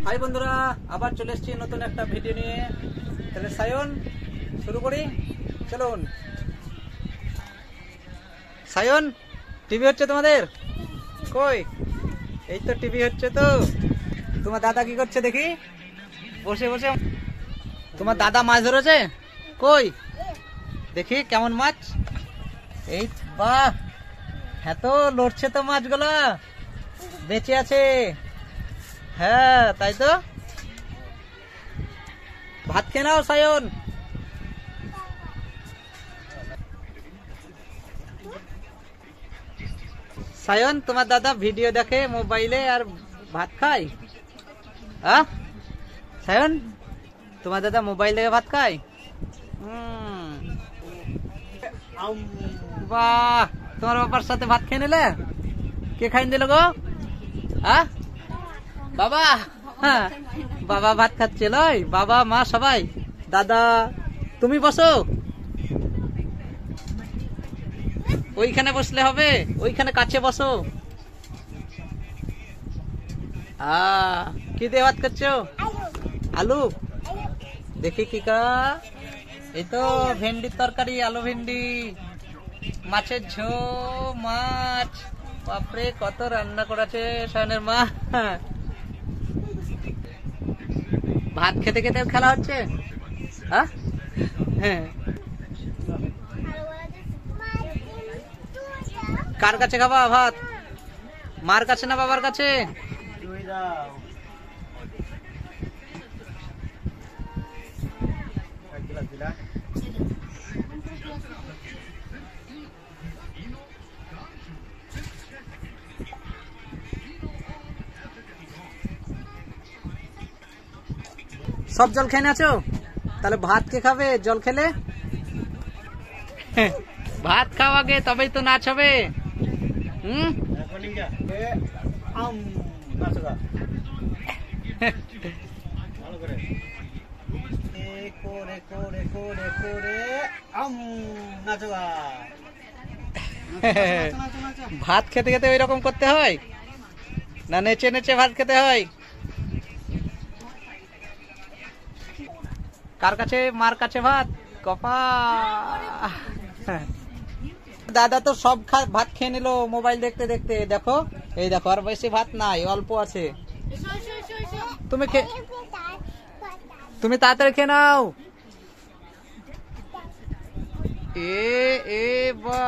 High বন্ধুরা, আবার চলে এসেছি নতুন একটা ভিডিও নিয়ে। তাহলে সায়ন শুরু করি, চলুন। সায়ন, টিভি হচ্ছে তোমাদের? কই, এই তো টিভি হচ্ছে। তো তোমার দাদা কি করছে দেখি? বসে বসে। তোমার দাদা মাছ ধরেছে? কই দেখি কেমন মাছ। এই বাহ, হ্যাঁ তো লড়ছে তো মাছগুলা, বেঁচে আছে। হ্যাঁ তাই তো। ভাত খেয়ে নাও সায়ন। সায়ন, তোমার দাদা ভিডিও দেখে মোবাইলে আর ভাত খায়? হ্যাঁ সায়ন, তোমার দাদা মোবাইল দেখে ভাত খায়? বাহ, তোমার বাবার সাথে ভাত খেয়ে নিলে? কে খাই দিল গো? হ্যাঁ বাবা। হ্যাঁ বাবা ভাত খাচ্ছে লয়, বাবা মা সবাই। দাদা তুমি বসো, ওইখানে বসলে হবে, ওইখানে কাছে বসো। কি দিয়ে ভাত খাচ্ছো? আলু। দেখি কি কা, এই তো ভেন্ডির তরকারি, আলু ভেন্ডি, মাছের ঝোল, মাছ। বাপরে কত রান্না করেছে সায়নের মা। ভাত খেতে খেতে খেলা হচ্ছে। হ্যাঁ, কার কাছে খাবা ভাত? মার কাছে না বাবার কাছে? সব জল খেয়ে আছো? তাহলে ভাত কে খাবে জল খেলে? ভাত খাওয়াগে তবেই তো নাচ হবে। ভাত খেতে খেতে ওই রকম করতে হয় না, নেচে নেচে ভাত খেতে হয়? কার কাছে? মার কাছে ভাত। কপা, দাদা তো সব ভাত খেয়ে নিল মোবাইল দেখতে দেখতে। দেখো, এই দেখো, আর বেশি ভাত নাই, অল্প আছে। তুমি তাড়াতাড়ি খেয়ে নাও। এ এ বা